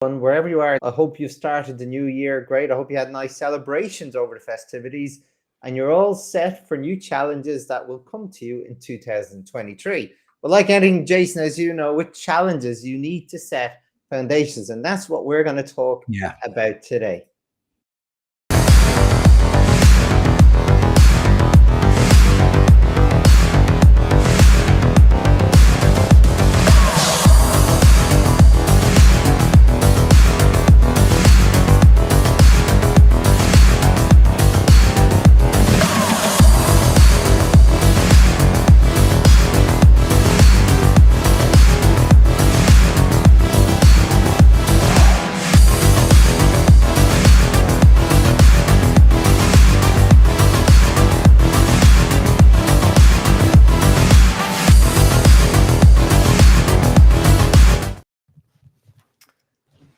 Wherever you are, I hope you've started the new year great. I hope you had nice celebrations over the festivities and you're all set for new challenges that will come to you in 2023. But like anything, Jason, as you know, with challenges, you need to set foundations, and that's what we're going to talk about today.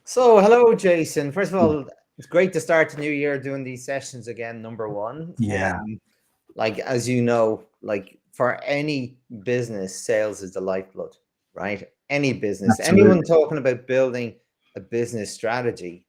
So, hello, Jason. First of all, it's great to start the new year doing these sessions again, number one. Like, as you know, like for any business, sales is the lifeblood, right? Any business, anyone talking about building a business strategy,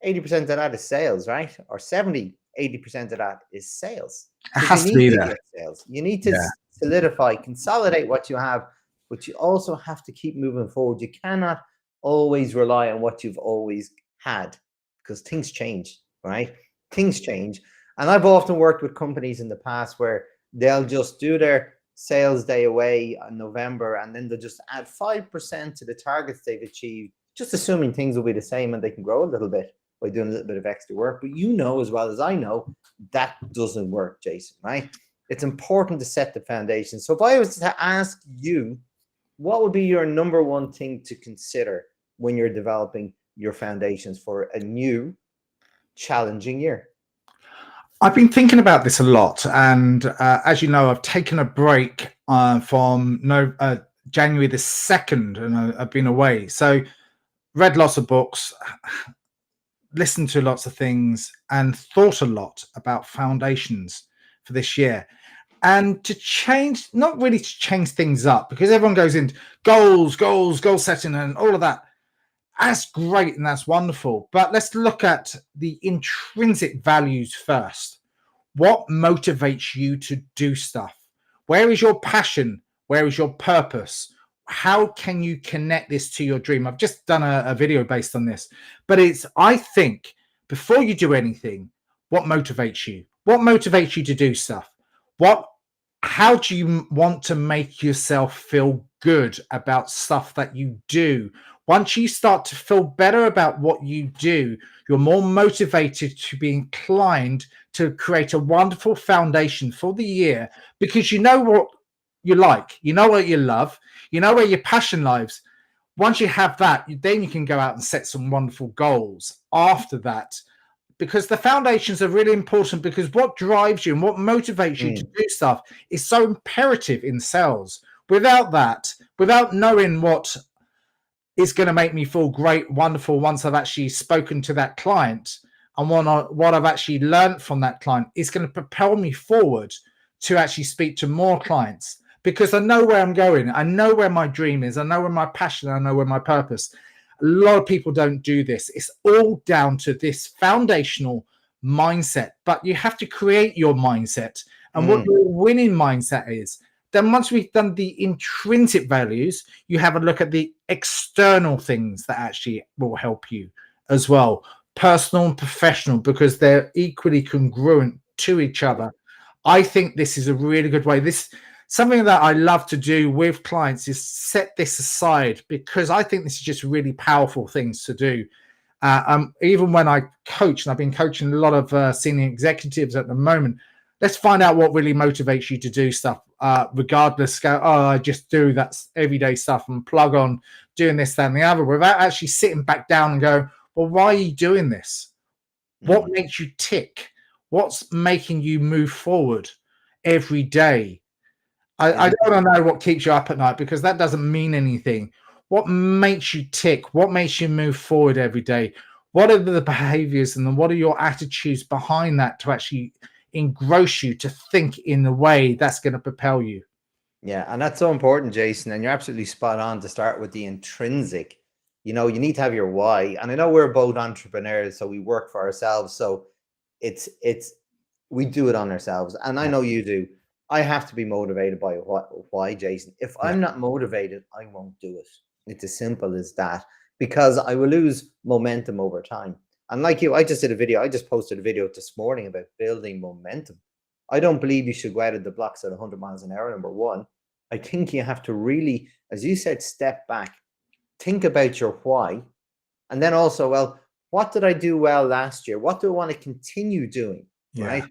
80% of that is sales, right? Or 70, 80% of that is sales. It has to be there. Sales. You need to solidify, consolidate what you have, but you also have to keep moving forward. You cannot always rely on what you've always had because things change, right? Things change. And I've often worked with companies in the past where they'll just do their sales day away in November and then they'll just add 5% to the targets they've achieved, just assuming things will be the same and they can grow a little bit by doing a little bit of extra work. But you know as well as I know that doesn't work, Jason, right? It's important to set the foundation. So if I was to ask you, what would be your number one thing to consider when you're developing your foundations for a new challenging year? I've been thinking about this a lot, and as you know, I've taken a break from January the 2nd, and I've been away. So read lots of books, listened to lots of things, and thought a lot about foundations for this year. And to change, not really to change things up, because everyone goes into goal setting and all of that. That's great and that's wonderful. But let's look at the intrinsic values first. What motivates you to do stuff? Where is your passion? Where is your purpose? How can you connect this to your dream? I've just done a video based on this, but I think before you do anything, what motivates you? What motivates you to do stuff? How do you want to make yourself feel good about stuff that you do? Once you start to feel better about what you do, you're more motivated to be inclined to create a wonderful foundation for the year, because you know what you like, you know what you love, you know where your passion lies. Once you have that, then you can go out and set some wonderful goals after that, because the foundations are really important, because what drives you and what motivates you to do stuff is so imperative in sales. Without that, without knowing what is going to make me feel great, wonderful, once I've actually spoken to that client and what I've actually learned from that client, is going to propel me forward to actually speak to more clients, because I know where I'm going. I know where my dream is. I know where my passion, I know where my purpose. A lot of people don't do this. It's all down to this foundational mindset, but you have to create your mindset and what your winning mindset is. Then once we've done the intrinsic values, you have a look at the external things that actually will help you as well, personal and professional, because they're equally congruent to each other. I think this is a really good way. Something that I love to do with clients is set this aside, because I think this is just really powerful things to do. Even when I coach, and I've been coaching a lot of senior executives at the moment, let's find out what really motivates you to do stuff, regardless. I just do that everyday stuff and plug on doing this, that, and the other, without actually sitting back down and go, well, why are you doing this? What makes you tick? What's making you move forward every day? I don't know what keeps you up at night, because that doesn't mean anything. What makes you tick? What makes you move forward every day? What are the behaviors and what are your attitudes behind that to actually engross you to think in the way that's going to propel you? Yeah, and that's so important, Jason. And you're absolutely spot on to start with the intrinsic You know, you need to have your why. And I know we're both entrepreneurs, so we work for ourselves. So it's we do it on ourselves. And I Yeah, know you do. I have to be motivated by why, Jason. If yeah, I'm not motivated, I won't do it. It's as simple as that, because I will lose momentum over time. And like you, I just did a video. I just posted a video this morning about building momentum. I don't believe you should go out of the blocks at 100 miles an hour, number one. I think you have to really, as you said, step back, think about your why, and then also, well, what did I do well last year? What do I want to continue doing? yeah, Right?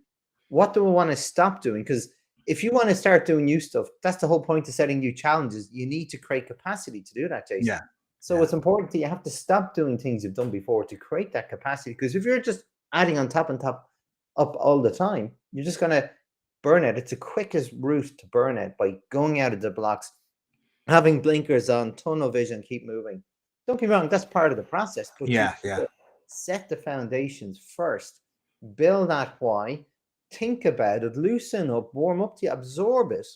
What do I want to stop doing? Because if you want to start doing new stuff, that's the whole point of setting new challenges. You need to create capacity to do that, Jason. yeah, So yeah, it's important that you have to stop doing things you've done before to create that capacity. Because if you're just adding on top and top up all the time, you're just going to burn out. It's the quickest route to burn out, by going out of the blocks, having blinkers on, tunnel vision, keep moving. Don't get me wrong, that's part of the process, but you yeah, have yeah, to set the foundations first, build that why, think about it, loosen up, warm up to you, absorb it.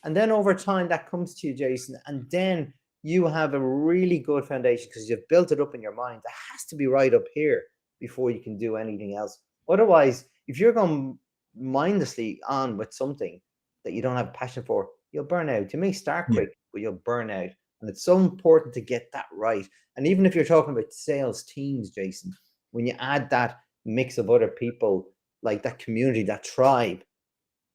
And then over time that comes to you, Jason. And then you have a really good foundation because you've built it up in your mind. That has to be right up here before you can do anything else. Otherwise, if you're going mindlessly on with something that you don't have passion for, you'll burn out. You may start yeah, quick, but you'll burn out. And it's so important to get that right. And even if you're talking about sales teams, Jason, when you add that mix of other people, like that community, that tribe,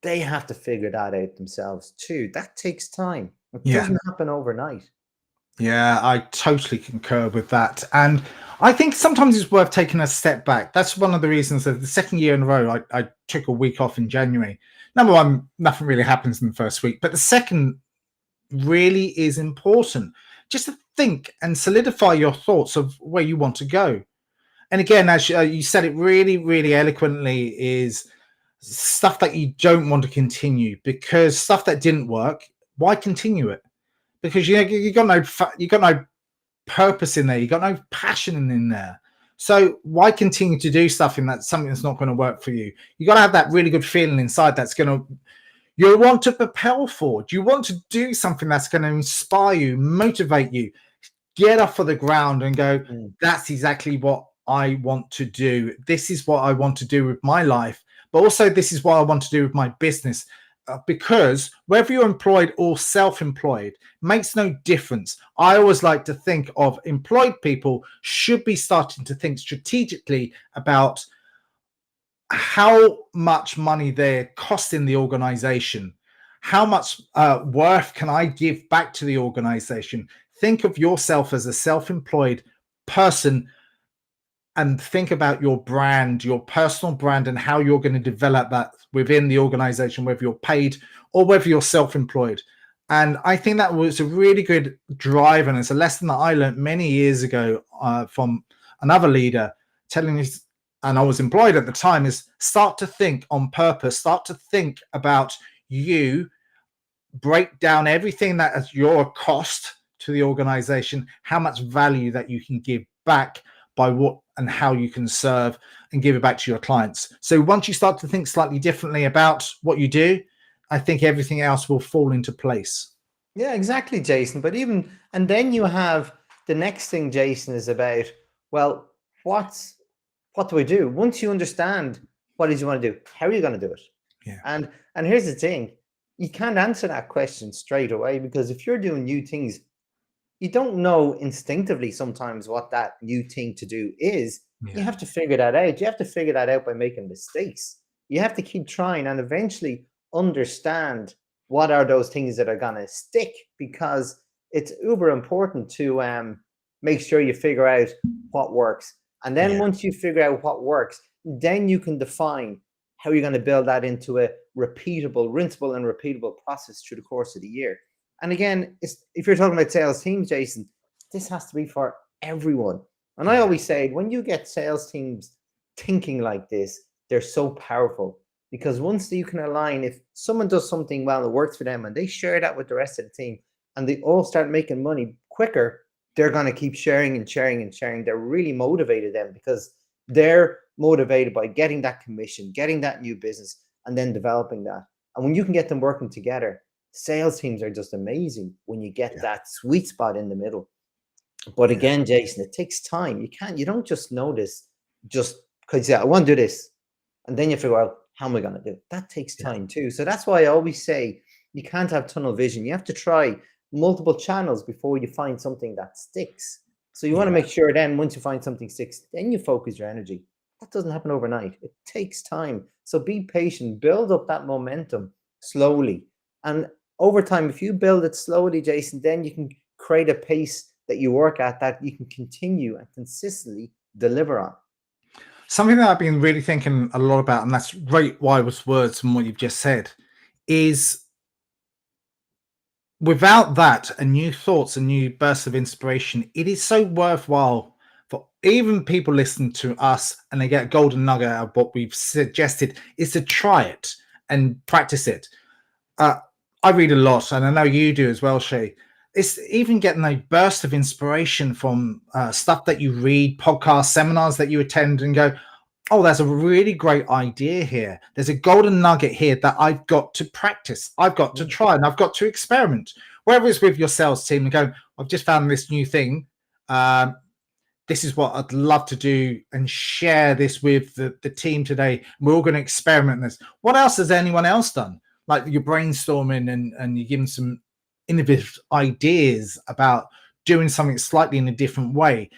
they have to figure that out themselves too. That takes time. It yeah. doesn't happen overnight. Yeah, I totally concur with that. And I think sometimes it's worth taking a step back. That's one of the reasons that the second year in a row, I took a week off in January. Number one, nothing really happens in the first week, but the second really is important. Just to think and solidify your thoughts of where you want to go. And again, as you said it really, really eloquently, is stuff that you don't want to continue, because stuff that didn't work, why continue it? Because you got no purpose in there, you got no passion in there. So why continue to do stuff in that something that's not going to work for you? You got to have that really good feeling inside that's going to, you want to propel forward. You want to do something that's going to inspire you, motivate you, get off of the ground and go, that's exactly what I want to do. This is what I want to do with my life, but also this is what I want to do with my business. Because whether you're employed or self-employed makes no difference. I always like to think of employed people should be starting to think strategically about how much money they're costing the organization. How much worth can I give back to the organization? Think of yourself as a self-employed person and think about your brand, your personal brand, and how you're going to develop that within the organization, whether you're paid or whether you're self-employed. And I think that was a really good drive. And it's a lesson that I learned many years ago from another leader telling us, and I was employed at the time, is start to think on purpose, start to think about you, break down everything that is your cost to the organization, how much value that you can give back by what and how you can serve and give it back to your clients. So once you start to think slightly differently about what you do, I think everything else will fall into place. Yeah, exactly, Jason. But even, and then you have the next thing, Jason, is about, well, what do I do? Once you understand what it is you want to do, how are you going to do it? Yeah. And here's the thing, you can't answer that question straight away, because if you're doing new things, you don't know instinctively sometimes what that new thing to do is. You have to figure that out. You have to figure that out by making mistakes. You have to keep trying and eventually understand what are those things that are going to stick, because it's uber important to make sure you figure out what works. And then Yeah. once you figure out what works, then you can define how you're going to build that into a repeatable, rinsable and repeatable process through the course of the year. And again, if you're talking about sales teams, Jason, this has to be for everyone. And I always say, when you get sales teams thinking like this, they're so powerful, because once you can align, if someone does something well, it works for them, and they share that with the rest of the team, and they all start making money quicker, they're going to keep sharing and sharing and sharing. They're really motivated then, because they're motivated by getting that commission, getting that new business, and then developing that. And when you can get them working together, sales teams are just amazing when you get that sweet spot in the middle. But again, Jason, it takes time. You don't just notice just because I want to do this. And then you figure out, how am I going to do it? That takes time too. So that's why I always say you can't have tunnel vision. You have to try multiple channels before you find something that sticks. So you want to make sure then once you find something sticks, then you focus your energy. That doesn't happen overnight. It takes time. So be patient, build up that momentum slowly. And over time, if you build it slowly, Jason, then you can create a pace that you work at that you can continue and consistently deliver on. Something that I've been really thinking a lot about, and that's great wise words from what you've just said, is without that and new thoughts and new bursts of inspiration, it is so worthwhile for even people listening to us and they get a golden nugget out of what we've suggested, is to try it and practice it. I read a lot, and I know you do as well, Shay. It's even getting a burst of inspiration from stuff that you read, podcasts, seminars that you attend, and go, oh, there's a really great idea here. There's a golden nugget here that I've got to practice. I've got to try, and I've got to experiment. Whether it's with your sales team and go, I've just found this new thing. This is what I'd love to do and share this with the team today. We're all going to experiment this. What else has anyone else done? Like you're brainstorming and you're giving some innovative ideas about doing something slightly in a different way.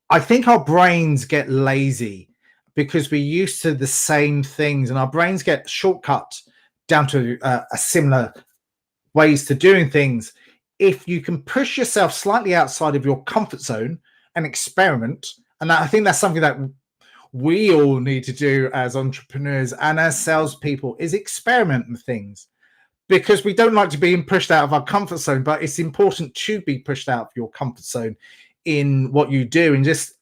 I think our brains get lazy because we're used to the same things, and our brains get shortcut down to a similar ways to doing things. If you can push yourself slightly outside of your comfort zone and experiment, and I think that's something that we all need to do as entrepreneurs and as salespeople, is experiment with things, because we don't like to be pushed out of our comfort zone, but it's important to be pushed out of your comfort zone in what you do, and just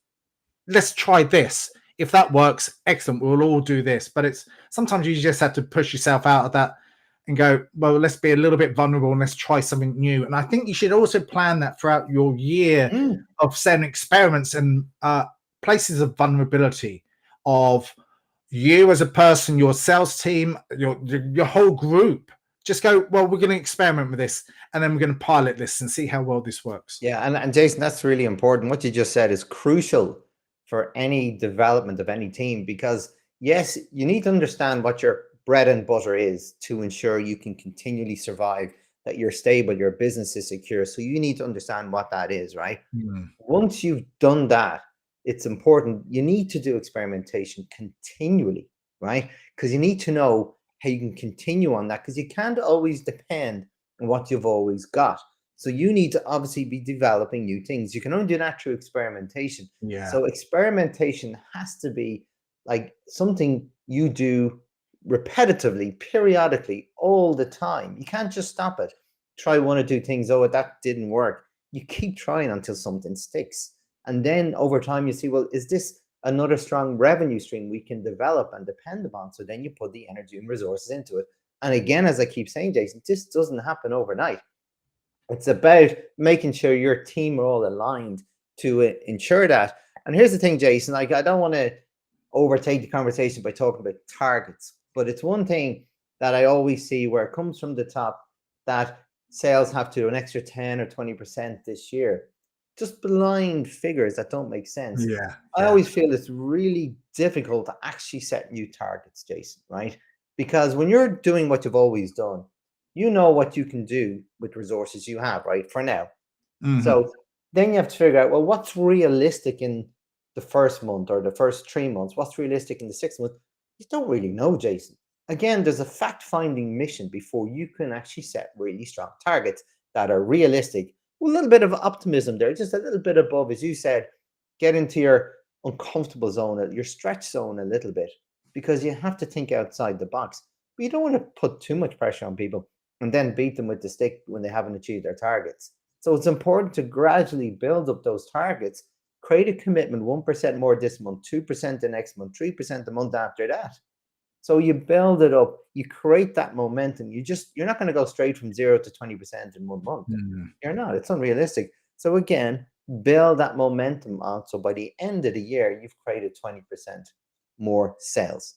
let's try this. If that works, excellent, we'll all do this. But it's sometimes you just have to push yourself out of that and go, well, let's be a little bit vulnerable and let's try something new. And I think you should also plan that throughout your year of certain experiments and places of vulnerability of you as a person, your sales team, your whole group. Just go, well, we're going to experiment with this, and then we're going to pilot this and see how well this works. Yeah, and Jason, that's really important. What you just said is crucial for any development of any team, because yes, you need to understand what your bread and butter is to ensure you can continually survive, that you're stable, your business is secure. So you need to understand what that is, right? Once you've done that, it's important. You need to do experimentation continually, right? Because you need to know how you can continue on that, because you can't always depend on what you've always got. So you need to obviously be developing new things. You can only do that through experimentation. So experimentation has to be like something you do repetitively, periodically, all the time. You can't just stop it. Try one or two things. Oh, that didn't work. You keep trying until something sticks. And then over time you see, well, is this another strong revenue stream we can develop and depend upon? So then you put the energy and resources into it. And again, as I keep saying, Jason, this doesn't happen overnight. It's about making sure your team are all aligned to ensure that. And here's the thing, Jason, like I don't want to overtake the conversation by talking about targets, but it's one thing that I always see where it comes from the top, that sales have to do an extra 10 or 20% this year. Just blind figures that don't make sense. I always feel it's really difficult to actually set new targets, Jason, right? Because when you're doing what you've always done, you know what you can do with resources you have, right? For now. So then you have to figure out, well, what's realistic in the first month or the first 3 months? What's realistic in the 6th month? You don't really know, Jason. Again, there's a fact-finding mission before you can actually set really strong targets that are realistic. With a little bit of optimism there, just a little bit above, as you said, get into your uncomfortable zone, your stretch zone a little bit, because you have to think outside the box. But you don't want to put too much pressure on people and then beat them with the stick when they haven't achieved their targets. So it's important to gradually build up those targets, create a commitment, 1% more this month, 2% the next month, 3% the month after that. So you build it up, you create that momentum. You're not going to go straight from 0 to 20% in 1 month. You're not, it's unrealistic. So again, build that momentum on. So by the end of the year, you've created 20% more sales.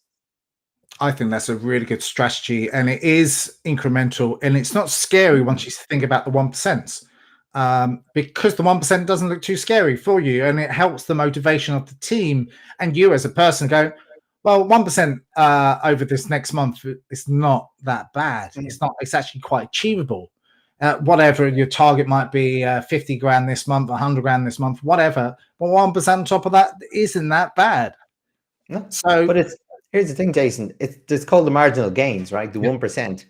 I think that's a really good strategy, and it is incremental, and it's not scary once you think about the 1%. because the 1% doesn't look too scary for you, and it helps the motivation of the team and you as a person go, well, 1% over this next month, it's not that bad. It's actually quite achievable. Whatever your target might be, 50 grand this month, 100 grand this month, whatever. But 1% on top of that isn't that bad. No. So, but here's the thing, Jason. It's called the marginal gains, right? The Yep. 1%.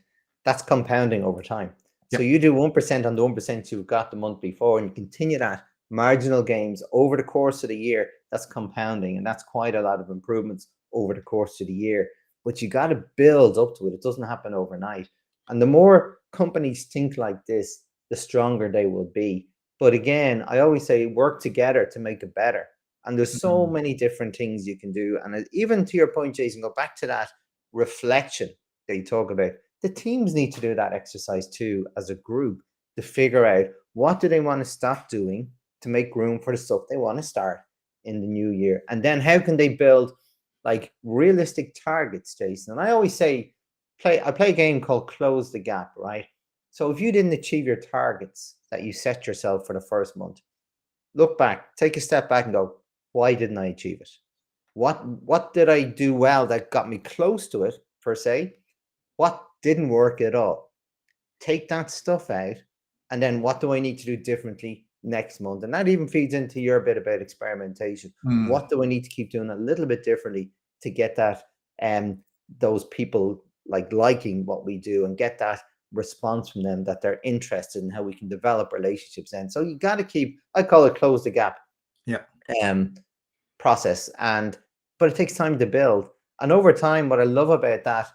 That's compounding over time. So Yep. you do 1% on the 1% you got the month before, and you continue that marginal gains over the course of the year. That's compounding, and that's quite a lot of improvements over the course of the year. But you got to build up to it. It doesn't happen overnight. And the more companies think like this, the stronger they will be. But again, I always say work together to make it better. And there's so many different things you can do. And even to your point, Jason, go back to that reflection that you talk about. The teams need to do that exercise too as a group to figure out what do they want to stop doing to make room for the stuff they want to start in the new year. And then how can they build like realistic targets, Jason? And I always say, I play a game called Close the Gap, right? So if you didn't achieve your targets that you set yourself for the first month, look back, take a step back and go, why didn't I achieve it? What did I do well that got me close to it, per se? What didn't work at all? Take that stuff out, and then what do I need to do differently next month? And that even feeds into your bit about experimentation. What do I need to keep doing a little bit differently to get that those people liking what we do and get that response from them that they're interested in how we can develop relationships then. So you got to keep, I call it close the gap. Yeah. Process, but it takes time to build. And over time, what I love about that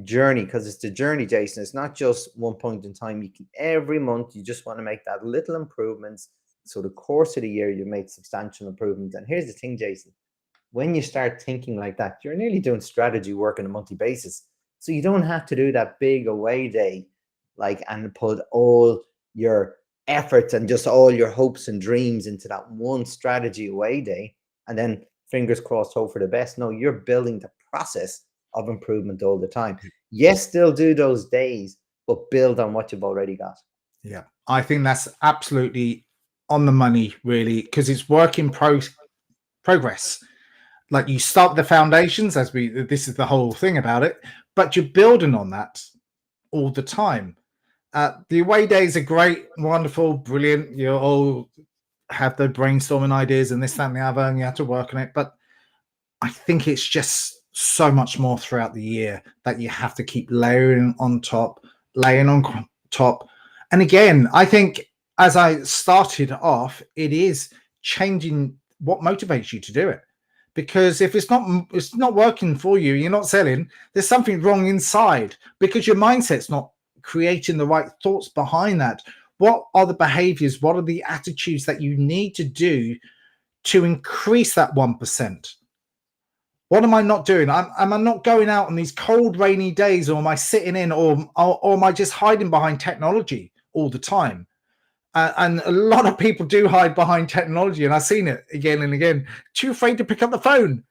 journey, because it's the journey, Jason, it's not just one point in time. You can every month you just want to make that little improvements. So the course of the year you make substantial improvements. And here's the thing, Jason, when you start thinking like that, you're nearly doing strategy work on a monthly basis. So you don't have to do that big away day and put all your efforts and just all your hopes and dreams into that one strategy away day and then fingers crossed hope for the best. No, you're building the process of improvement all the time. Yes, still do those days, but build on what you've already got. Yeah, I think that's absolutely on the money, really, because it's work in progress. Like you start with the foundations, this is the whole thing about it, but you're building on that all the time. The away days are great, wonderful, brilliant. You all have the brainstorming ideas and this, that, and the other, and you have to work on it. But I think it's just so much more throughout the year that you have to keep layering on top. And again, I think as I started off, it is changing what motivates you to do it. Because if it's not working for you, you're not selling, there's something wrong inside because your mindset's not creating the right thoughts behind that. What are the behaviors? What are the attitudes that you need to do to increase that 1%? What am I not doing? Am I not going out on these cold, rainy days, or am I sitting in, or am I just hiding behind technology all the time? And a lot of people do hide behind technology, and I've seen it again and again. Too afraid to pick up the phone.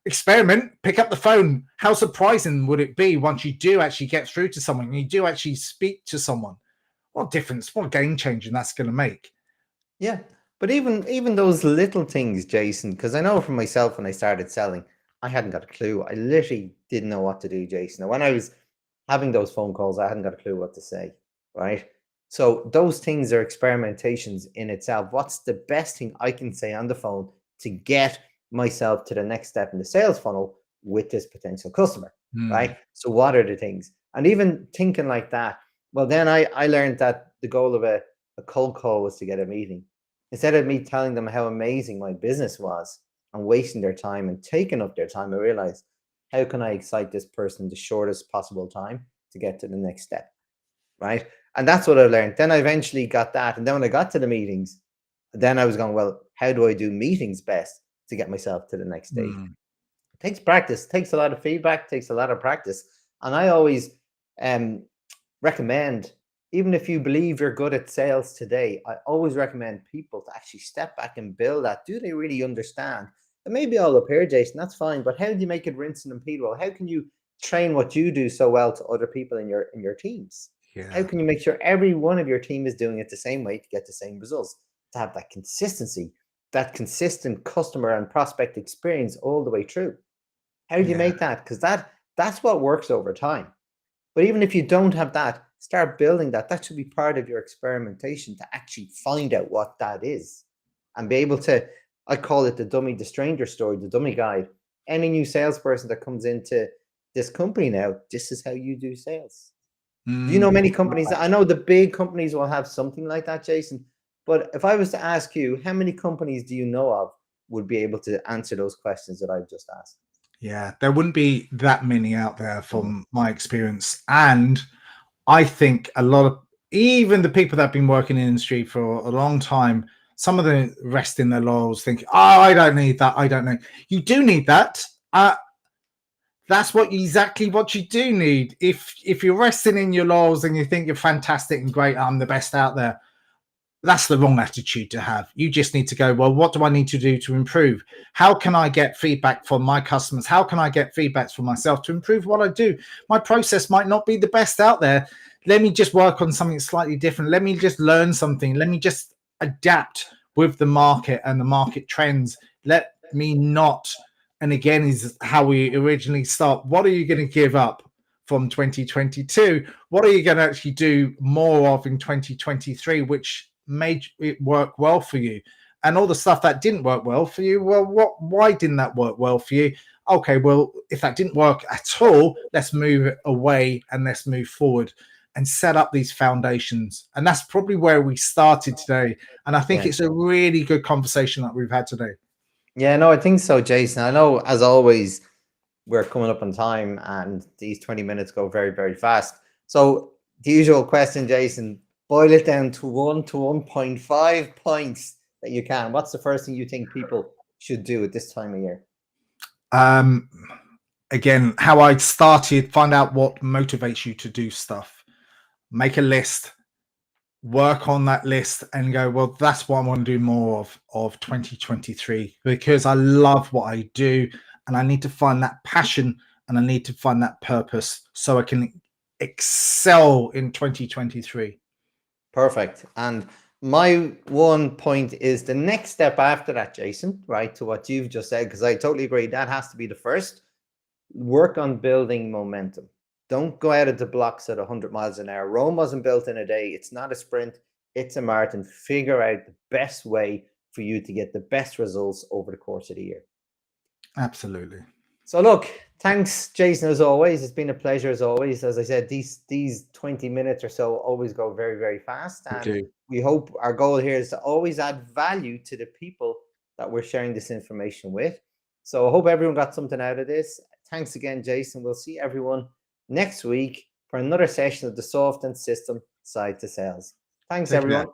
Experiment, pick up the phone. How surprising would it be once you do actually get through to someone, you do actually speak to someone? What difference, what game changing that's going to make? Yeah, but even those little things, Jason, because I know for myself when I started selling, I hadn't got a clue. I literally didn't know what to do, Jason. And when I was having those phone calls, I hadn't got a clue what to say, right? So those things are experimentations in itself. What's the best thing I can say on the phone to get myself to the next step in the sales funnel with this potential customer, right? So what are the things? And even thinking like that, well, then I learned that the goal of a cold call was to get a meeting. Instead of me telling them how amazing my business was and wasting their time and taking up their time, I realized, how can I excite this person the shortest possible time to get to the next step, right? And that's what I learned. Then I eventually got that. And then when I got to the meetings, then I was going, well, how do I do meetings best to get myself to the next stage? It takes practice, takes a lot of feedback, takes a lot of practice. And I always recommend, even if you believe you're good at sales today, I always recommend people to actually step back and build that. Do they really understand? And maybe all up here, Jason, that's fine. But how do you make it rinse and repeat? Well, how can you train what you do so well to other people in your teams? How can you make sure every one of your team is doing it the same way to get the same results? To have that consistency, that consistent customer and prospect experience all the way through. How do you make that? Because that's what works over time. But even if you don't have that, start building that. That should be part of your experimentation to actually find out what that is and be able to, I call it the stranger story, the dummy guide. Any new salesperson that comes into this company now, this is how you do sales. Do you know many companies? I know the big companies will have something like that, Jason. But if I was to ask you, how many companies do you know of would be able to answer those questions that I've just asked? Yeah, there wouldn't be that many out there from my experience. And I think a lot of, even the people that have been working in the industry for a long time, some of them rest in their laurels thinking, oh, I don't need that. I don't know. You do need that. That's exactly what you do need. If you're resting in your laurels and you think you're fantastic and great, I'm the best out there, that's the wrong attitude to have. You just need to go, well, what do I need to do to improve? How can I get feedback from my customers? How can I get feedback from myself to improve what I do? My process might not be the best out there. Let me just work on something slightly different. Let me just learn something. Let me just adapt with the market and the market trends. Let me not, and again, is how we originally start. What are you going to give up from 2022? What are you going to actually do more of in 2023, which made it work well for you? And all the stuff that didn't work well for you, well, why didn't that work well for you? Okay, well, if that didn't work at all, let's move it away and let's move forward and set up these foundations. And that's probably where we started today. And I think it's a really good conversation that we've had today. Yeah, no, I think so, Jason. I know, as always, we're coming up on time and these 20 minutes go very, very fast. So the usual question, Jason, boil it down to 1 to 1.5 points that you can. What's the first thing you think people should do at this time of year? Again, how I started, find out what motivates you to do stuff. Make a list, work on that list and go, well, that's what I want to do more of 2023, because I love what I do and I need to find that passion and I need to find that purpose so I can excel in 2023. Perfect. And my 1 point is the next step after that, Jason, right, to what you've just said, because I totally agree. That has to be the first. Work on building momentum. Don't go out of the blocks at 100 miles an hour. Rome wasn't built in a day. It's not a sprint. It's a marathon. Figure out the best way for you to get the best results over the course of the year. Absolutely. So look, thanks, Jason, as always. It's been a pleasure as always. As I said, these 20 minutes or so always go very, very fast. And we hope our goal here is to always add value to the people that we're sharing this information with. So I hope everyone got something out of this. Thanks again, Jason. We'll see everyone next week for another session of the Soft and System Side to Sales. Thanks, everyone.